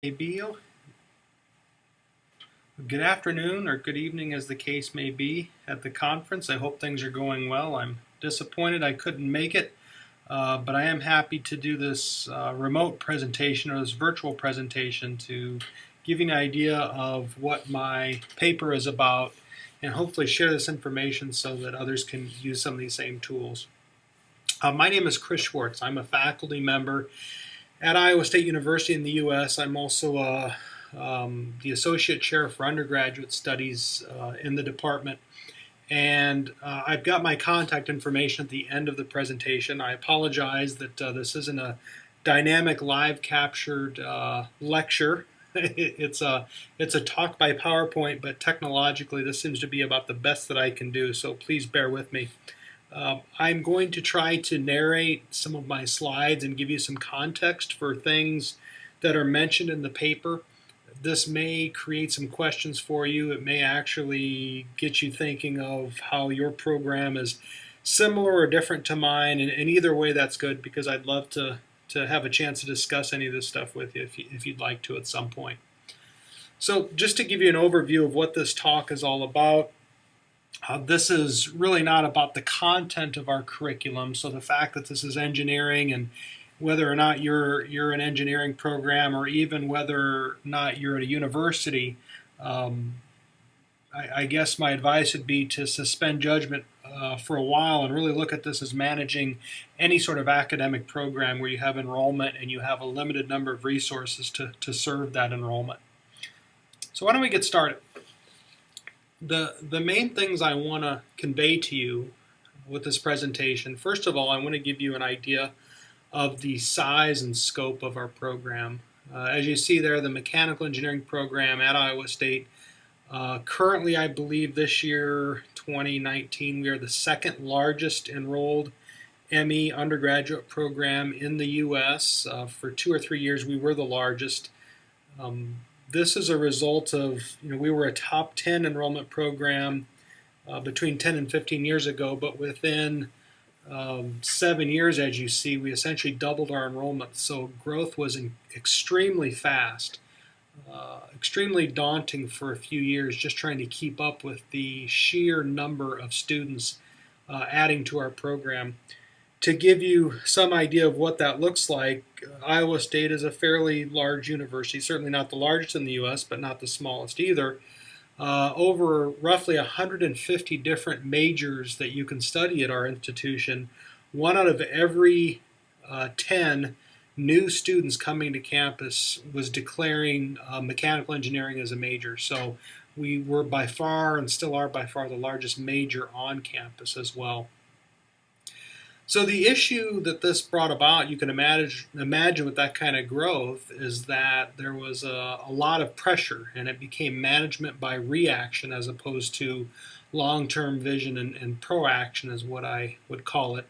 may be. Good afternoon or good evening as the case may be at the conference. I hope things are going well. I'm disappointed I couldn't make it, but I am happy to do this remote presentation or this virtual presentation to give you an idea of what my paper is about and hopefully share this information so that others can use some of these same tools. My name is Chris Schwartz. I'm a faculty member at Iowa State University in the U.S. I'm also the Associate Chair for Undergraduate Studies in the department. And I've got my contact information at the end of the presentation. I apologize that this isn't a dynamic live captured lecture. It's a talk by PowerPoint, but technologically this seems to be about the best that I can do, so please bear with me. I'm going to try to narrate some of my slides and give you some context for things that are mentioned in the paper. This may create some questions for you. It may actually get you thinking of how your program is similar or different to mine, and either way that's good, because I'd love to have a chance to discuss any of this stuff with you if you'd like to at some point. So just to give you an overview of what this talk is all about, this is really not about the content of our curriculum. So the fact that this is engineering, and whether or not you're an engineering program, or even whether or not you're at a university, I guess my advice would be to suspend judgment for a while and really look at this as managing any sort of academic program where you have enrollment and you have a limited number of resources to serve that enrollment. So why don't we get started? The main things I want to convey to you with this presentation, first of all, I want to give you an idea of the size and scope of our program. As you see there, the mechanical engineering program at Iowa State, currently I believe this year, 2019, we are the second largest enrolled ME undergraduate program in the U.S. For 2 or 3 years we were the largest. This is a result of, we were a top 10 enrollment program between 10 and 15 years ago, but within 7 years, as you see, we essentially doubled our enrollment. So growth was extremely fast, extremely daunting for a few years, just trying to keep up with the sheer number of students adding to our program. To give you some idea of what that looks like, Iowa State is a fairly large university, certainly not the largest in the U.S., but not the smallest either. Over roughly 150 different majors that you can study at our institution. 1 out of every 10 new students coming to campus was declaring mechanical engineering as a major. So we were by far, and still are by far, the largest major on campus as well. So the issue that this brought about, you can imagine with that kind of growth, is that there was a lot of pressure, and it became management by reaction as opposed to long-term vision and proaction is what I would call it.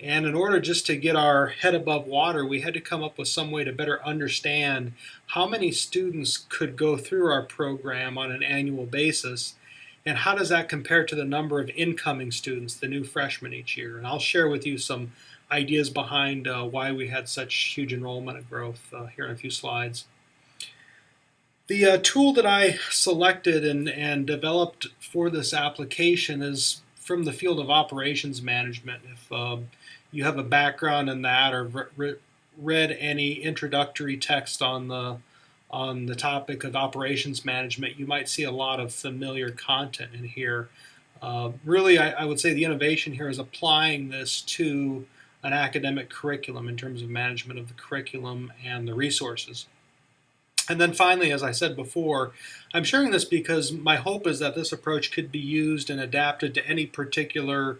And in order just to get our head above water, we had to come up with some way to better understand how many students could go through our program on an annual basis. And how does that compare to the number of incoming students, the new freshmen each year? And I'll share with you some ideas behind why we had such huge enrollment and growth here in a few slides. The tool that I selected and developed for this application is from the field of operations management. If you have a background in that or read any introductory text on the topic of operations management, you might see a lot of familiar content in here. Really, I would say the innovation here is applying this to an academic curriculum in terms of management of the curriculum and the resources. And then finally, as I said before, I'm sharing this because my hope is that this approach could be used and adapted to any particular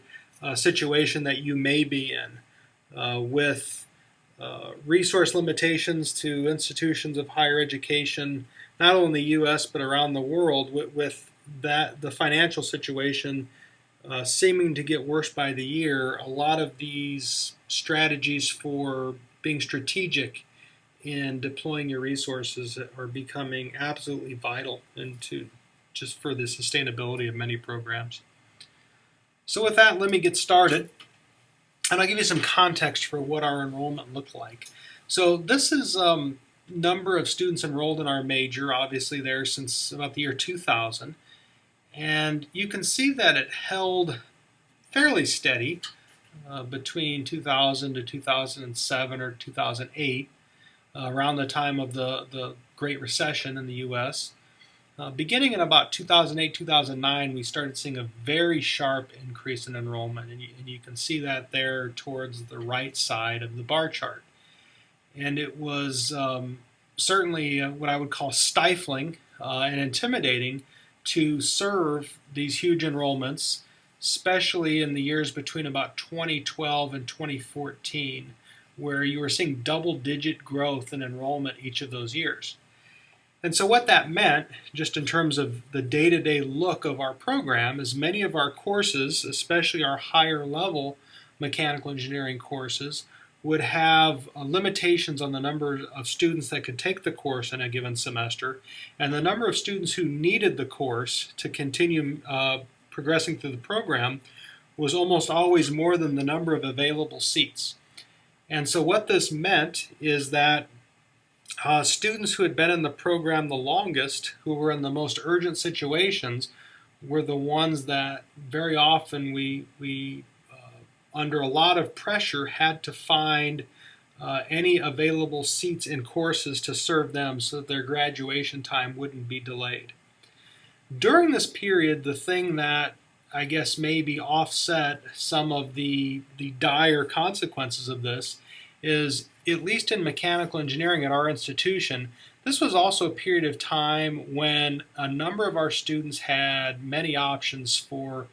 situation that you may be in, with resource limitations to institutions of higher education, not only in the U.S. but around the world, with that the financial situation seeming to get worse by the year. A lot of these strategies for being strategic in deploying your resources are becoming absolutely vital into just for the sustainability of many programs. So with that, let me get started. And I'll give you some context for what our enrollment looked like. So this is number of students enrolled in our major, obviously there since about the year 2000. And you can see that it held fairly steady between 2000 to 2007 or 2008, around the time of the Great Recession in the U.S. Beginning in about 2008, 2009, we started seeing a very sharp increase in enrollment, and you can see that there towards the right side of the bar chart. And it was certainly what I would call stifling and intimidating to serve these huge enrollments, especially in the years between about 2012 and 2014, where you were seeing double-digit growth in enrollment each of those years. And so what that meant, just in terms of the day-to-day look of our program, is many of our courses, especially our higher-level mechanical engineering courses, would have limitations on the number of students that could take the course in a given semester, and the number of students who needed the course to continue progressing through the program was almost always more than the number of available seats. And so what this meant is that students who had been in the program the longest, who were in the most urgent situations, were the ones that very often we under a lot of pressure, had to find any available seats in courses to serve them so that their graduation time wouldn't be delayed. During this period, the thing that I guess maybe offset some of the dire consequences of this is, at least in mechanical engineering at our institution, this was also a period of time when a number of our students had many options for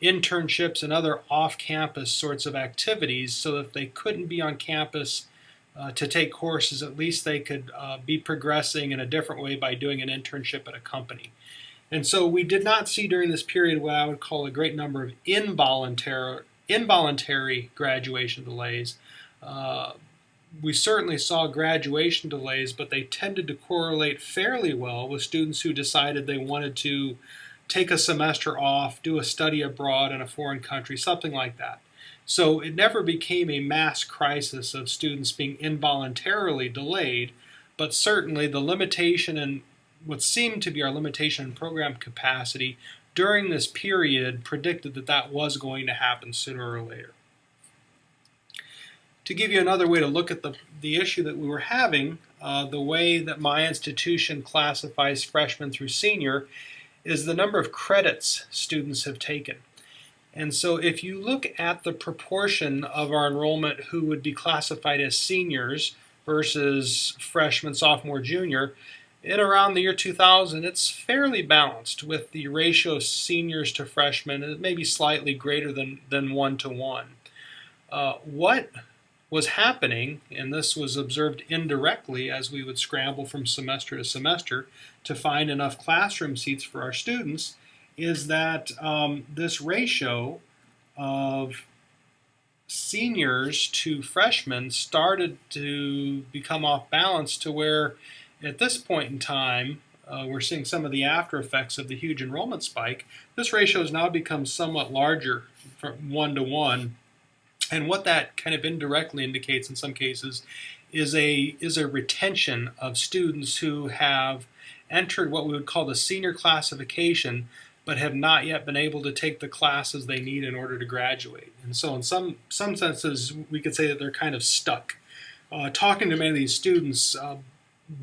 internships and other off-campus sorts of activities, so that if they couldn't be on campus to take courses, at least they could be progressing in a different way by doing an internship at a company. And so we did not see during this period what I would call a great number of involuntary graduation delays. We certainly saw graduation delays, but they tended to correlate fairly well with students who decided they wanted to take a semester off, do a study abroad in a foreign country, something like that. So it never became a mass crisis of students being involuntarily delayed, but certainly the limitation and what seemed to be our limitation in program capacity during this period predicted that that was going to happen sooner or later. To give you another way to look at the issue that we were having, the way that my institution classifies freshman through senior is the number of credits students have taken. And so if you look at the proportion of our enrollment who would be classified as seniors versus freshman, sophomore, junior, in around the year 2000, it's fairly balanced, with the ratio of seniors to freshmen maybe slightly greater than 1-to-1. What was happening, and this was observed indirectly as we would scramble from semester to semester to find enough classroom seats for our students, is that this ratio of seniors to freshmen started to become off balance, to where at this point in time we're seeing some of the after effects of the huge enrollment spike. This ratio has now become somewhat larger, from 1-to-1. And what that kind of indirectly indicates in some cases is a retention of students who have entered what we would call the senior classification, but have not yet been able to take the classes they need in order to graduate. And so in some senses, we could say that they're kind of stuck. Talking to many of these students,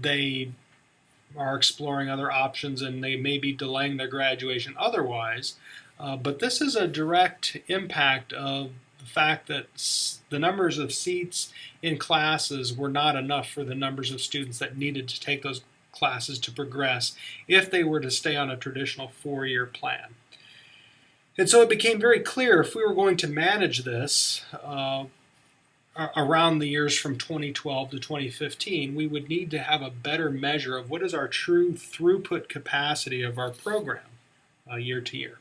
they are exploring other options, and they may be delaying their graduation otherwise. But this is a direct impact of the fact that the numbers of seats in classes were not enough for the numbers of students that needed to take those classes to progress if they were to stay on a traditional 4-year plan. And so it became very clear, if we were going to manage this around the years from 2012 to 2015, we would need to have a better measure of what is our true throughput capacity of our program year to year.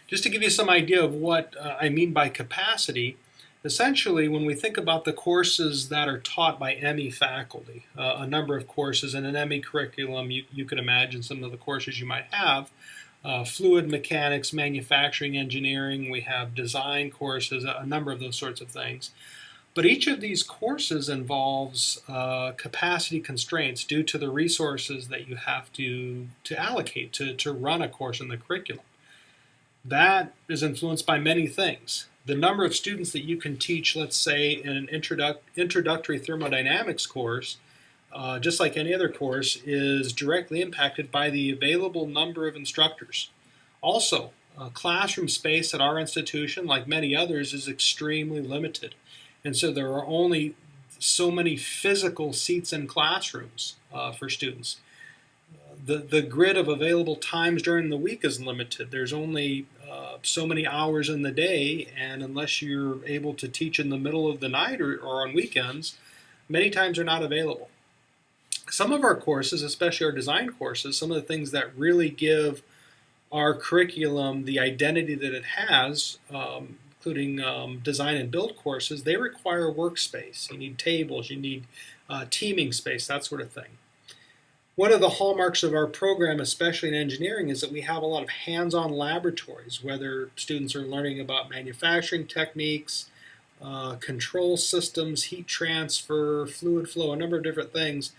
Just to give you some idea of what I mean by capacity, essentially when we think about the courses that are taught by ME faculty, a number of courses in an ME curriculum, you could imagine some of the courses you might have, fluid mechanics, manufacturing engineering, we have design courses, a number of those sorts of things. But each of these courses involves capacity constraints due to the resources that you have to allocate to run a course in the curriculum. That is influenced by many things. The number of students that you can teach, let's say, in an introductory thermodynamics course, just like any other course, is directly impacted by the available number of instructors. Also, classroom space at our institution, like many others, is extremely limited. And so there are only so many physical seats in classrooms for students. The grid of available times during the week is limited. There's only so many hours in the day, and unless you're able to teach in the middle of the night or on weekends, many times they're not available. Some of our courses, especially our design courses, some of the things that really give our curriculum the identity that it has, including design and build courses, they require workspace. You need tables, you need teaming space, that sort of thing. One of the hallmarks of our program, especially in engineering, is that we have a lot of hands-on laboratories, whether students are learning about manufacturing techniques, control systems, heat transfer, fluid flow, a number of different things.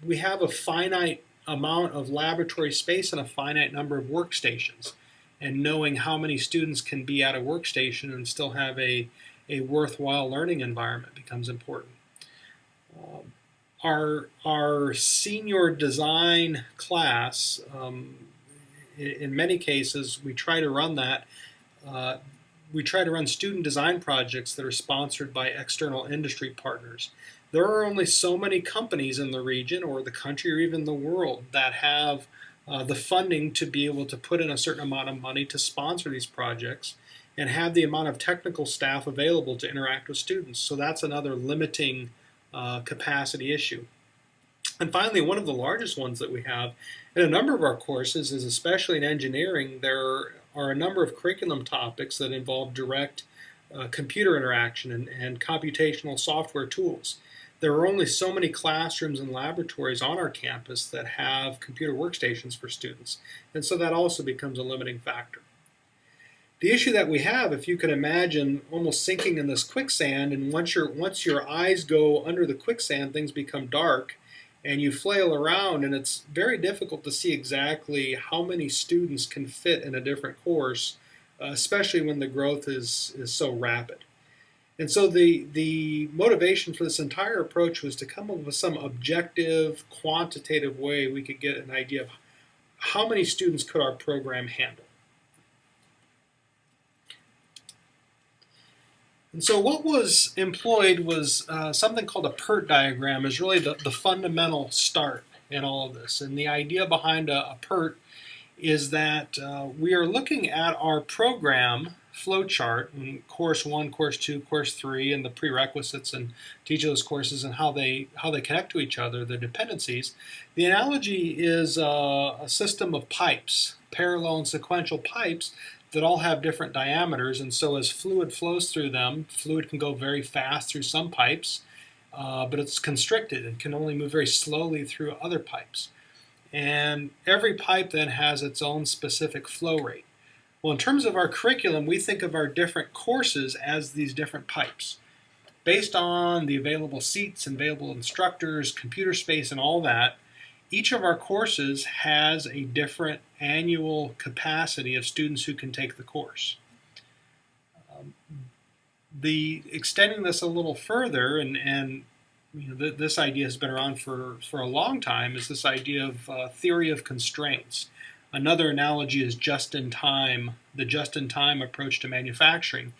We have a finite amount of laboratory space and a finite number of workstations. And knowing how many students can be at a workstation and still have a worthwhile learning environment becomes important. Our senior design class, in many cases, we try to run that. We try to run student design projects that are sponsored by external industry partners. There are only so many companies in the region or the country or even the world that have the funding to be able to put in a certain amount of money to sponsor these projects and have the amount of technical staff available to interact with students. So that's another limiting capacity issue. And finally, one of the largest ones that we have in a number of our courses is, especially in engineering, there are a number of curriculum topics that involve direct computer interaction and computational software tools. There are only so many classrooms and laboratories on our campus that have computer workstations for students, and so that also becomes a limiting factor. The issue that we have, if you can imagine almost sinking in this quicksand, and once your eyes go under the quicksand, things become dark, and you flail around, and it's very difficult to see exactly how many students can fit in a different course, especially when the growth is so rapid. And so the motivation for this entire approach was to come up with some objective, quantitative way we could get an idea of how many students could our program handle. And so what was employed was something called a PERT diagram, is really the fundamental start in all of this. And the idea behind a PERT is that we are looking at our program flowchart in course 1, course 2, course 3, and the prerequisites and to each of those courses and how they connect to each other, the dependencies. The analogy is a system of pipes, parallel and sequential pipes that all have different diameters, and so as fluid flows through them, fluid can go very fast through some pipes, but it's constricted and can only move very slowly through other pipes. And every pipe then has its own specific flow rate. Well, in terms of our curriculum, we think of our different courses as these different pipes. Based on the available seats, available instructors, computer space, and all that, each of our courses has a different annual capacity of students who can take the course. Extending this a little further, and this idea has been around for a long time, is this idea of theory of constraints. Another analogy is just-in-time, the just-in-time approach to manufacturing,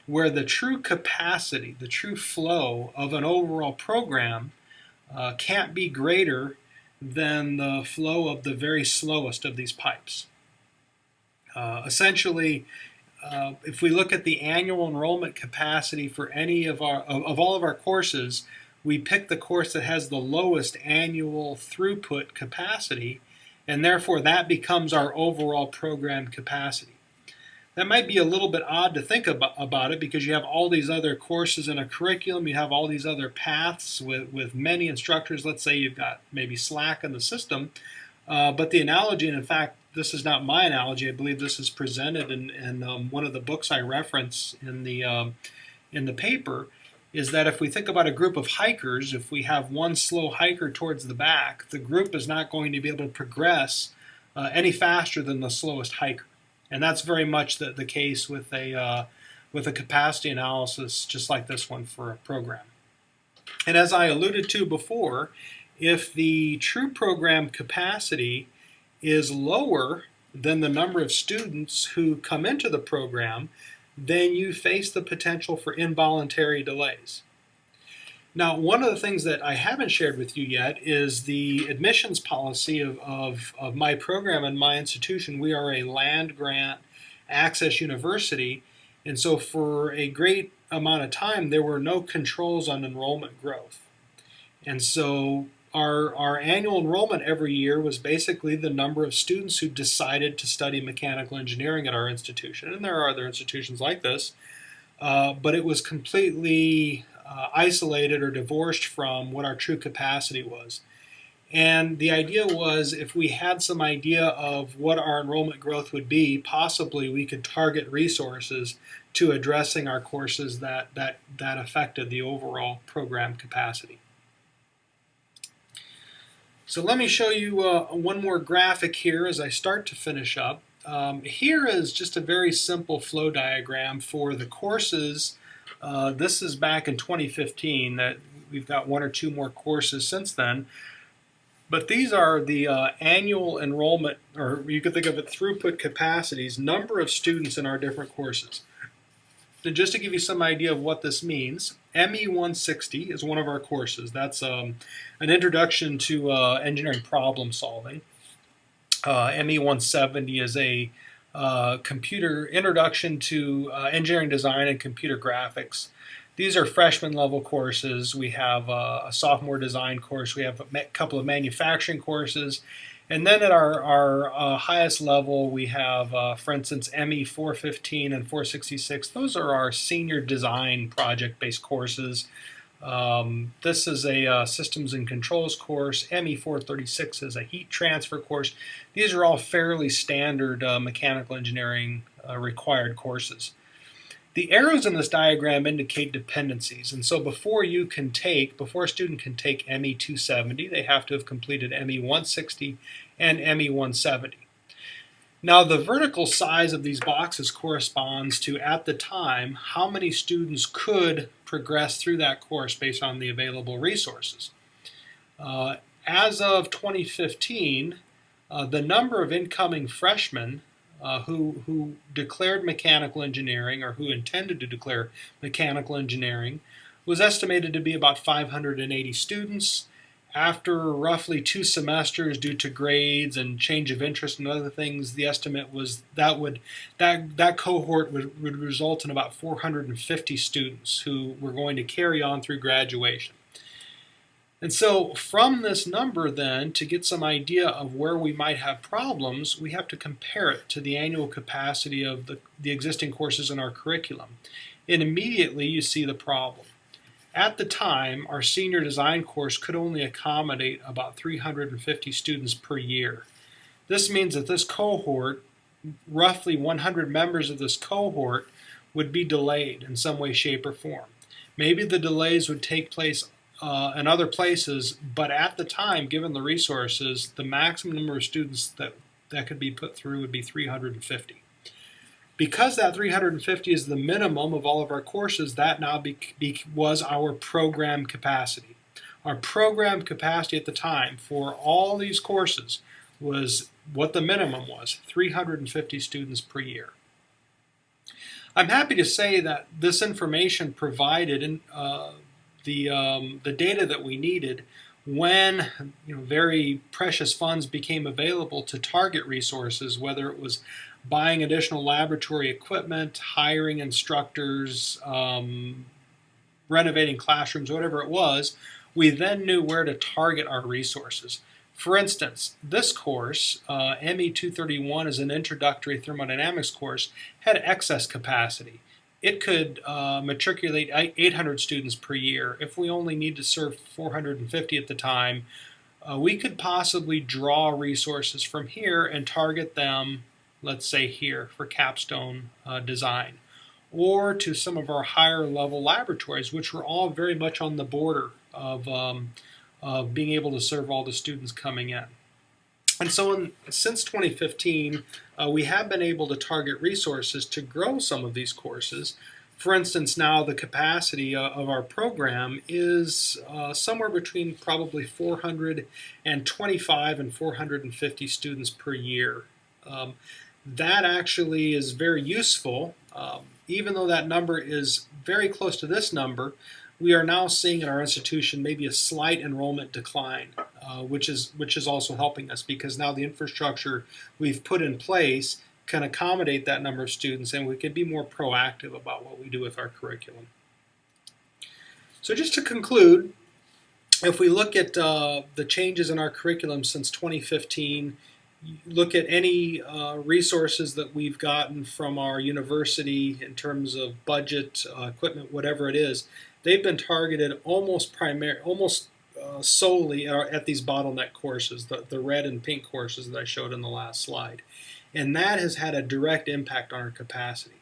where the true capacity, the true flow of an overall program can't be greater than the flow of the very slowest of these pipes. Essentially, if we look at the annual enrollment capacity for any of all of our courses, we pick the course that has the lowest annual throughput capacity, and therefore that becomes our overall program capacity. That might be a little bit odd to think about it, because you have all these other courses in a curriculum, you have all these other paths with many instructors. Let's say you've got maybe slack in the system, but the analogy, and in fact this is not my analogy, I believe this is presented in one of the books I reference in the paper, is that if we think about a group of hikers, if we have one slow hiker towards the back, the group is not going to be able to progress any faster than the slowest hiker. And that's very much the case with a capacity analysis just like this one for a program. And as I alluded to before, if the true program capacity is lower than the number of students who come into the program, then you face the potential for involuntary delays. Now, one of the things that I haven't shared with you yet is the admissions policy of my program and my institution. We are a land grant access university, and so for a great amount of time there were no controls on enrollment growth. And so our annual enrollment every year was basically the number of students who decided to study mechanical engineering at our institution. And there are other institutions like this, but it was completely isolated or divorced from what our true capacity was. And the idea was, if we had some idea of what our enrollment growth would be, possibly we could target resources to addressing our courses that affected the overall program capacity. So let me show you one more graphic here as I start to finish up. Here is just a very simple flow diagram for the courses. This is back in 2015. That we've got one or two more courses since then. But these are the annual enrollment, or you could think of it throughput capacities, number of students in our different courses. And just to give you some idea of what this means, ME160 is one of our courses. That's an introduction to engineering problem solving. ME170 is a introduction to engineering design and computer graphics. These are freshman level courses. We have a sophomore design course. We have a couple of manufacturing courses. And then at our highest level, we have, for instance, ME 415 and 466. Those are our senior design project-based courses. This is a systems and controls course. ME 436 is a heat transfer course. These are all fairly standard mechanical engineering required courses. The arrows in this diagram indicate dependencies, and so before a student can take ME 270, they have to have completed ME 160 and ME 170. Now, the vertical size of these boxes corresponds to, at the time, how many students could progress through that course based on the available resources. As of 2015, the number of incoming freshmen who declared mechanical engineering, or who intended to declare mechanical engineering, was estimated to be about 580 students. After roughly 2 semesters, due to grades and change of interest and other things, the estimate was that cohort would result in about 450 students who were going to carry on through graduation. And so from this number then, to get some idea of where we might have problems, we have to compare it to the annual capacity of the existing courses in our curriculum. And immediately you see the problem. At the time, our senior design course could only accommodate about 350 students per year. This means that this cohort, roughly 100 members of this cohort, would be delayed in some way, shape, or form. Maybe the delays would take place in other places, but at the time, given the resources, the maximum number of students that could be put through would be 350. Because that 350 is the minimum of all of our courses, that now was our program capacity. Our program capacity at the time for all these courses was what the minimum was, 350 students per year. I'm happy to say that this information provided the data that we needed when very precious funds became available to target resources, whether it was buying additional laboratory equipment, hiring instructors, renovating classrooms, whatever it was. We then knew where to target our resources. For instance, this course, ME 231, is an introductory thermodynamics course, had excess capacity. It could matriculate 800 students per year. If we only need to serve 450 at the time, we could possibly draw resources from here and target them, let's say here, for capstone design. or to some of our higher level laboratories, which were all very much on the border of being able to serve all the students coming in. And so since 2015, we have been able to target resources to grow some of these courses. For instance, now the capacity of our program is somewhere between probably 425 and 450 students per year. That actually is very useful. Even though that number is very close to this number, we are now seeing in our institution maybe a slight enrollment decline, which is also helping us, because now the infrastructure we've put in place can accommodate that number of students, and we can be more proactive about what we do with our curriculum. So just to conclude, if we look at the changes in our curriculum since 2015, look at any resources that we've gotten from our university in terms of budget, equipment, whatever it is, they've been targeted almost solely at these bottleneck courses, the red and pink courses that I showed in the last slide. And that has had a direct impact on our capacity.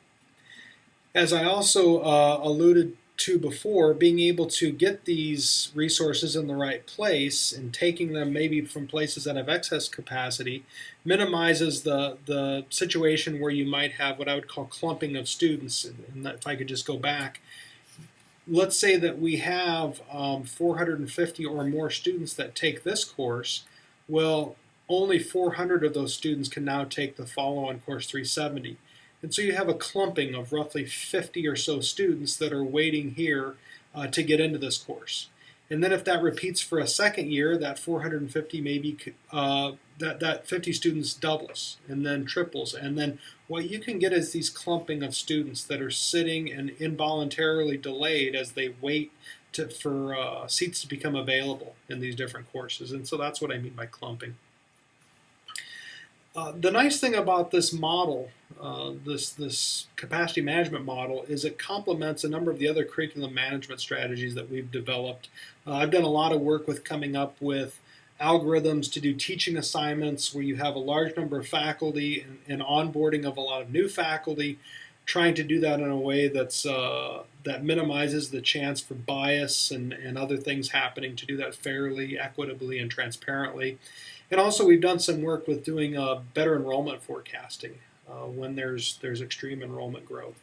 As I also alluded to before, being able to get these resources in the right place and taking them maybe from places that have excess capacity minimizes the situation where you might have what I would call clumping of students. And if I could just go back, let's say that we have 450 or more students that take this course. Well, only 400 of those students can now take the follow-on course 370. And so you have a clumping of roughly 50 or so students that are waiting here to get into this course. And then if that repeats for a second year, that 450 maybe, that 50 students doubles and then triples. And then what you can get is these clumping of students that are sitting and involuntarily delayed as they wait for seats to become available in these different courses. And so that's what I mean by clumping. The nice thing about this model, this capacity management model, is it complements a number of the other curriculum management strategies that we've developed. I've done a lot of work with coming up with algorithms to do teaching assignments where you have a large number of faculty and onboarding of a lot of new faculty, trying to do that in a way that minimizes the chance for bias and other things happening, to do that fairly, equitably, and transparently. And also we've done some work with doing better enrollment forecasting when there's extreme enrollment growth.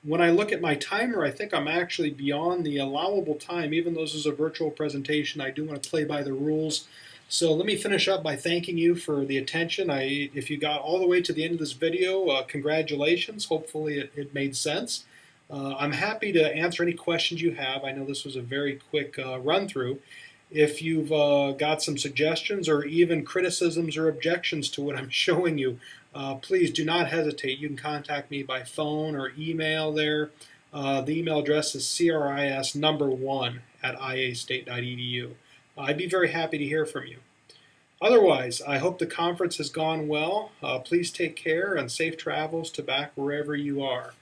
When I look at my timer, I think I'm actually beyond the allowable time. Even though this is a virtual presentation, I do want to play by the rules. So let me finish up by thanking you for the attention. If you got all the way to the end of this video, congratulations. Hopefully it made sense. I'm happy to answer any questions you have. I know this was a very quick run-through. If you've got some suggestions or even criticisms or objections to what I'm showing you, please do not hesitate. You can contact me by phone or email there. The email address is cris1@iastate.edu. I'd be very happy to hear from you. Otherwise, I hope the conference has gone well. Please take care and safe travels to back wherever you are.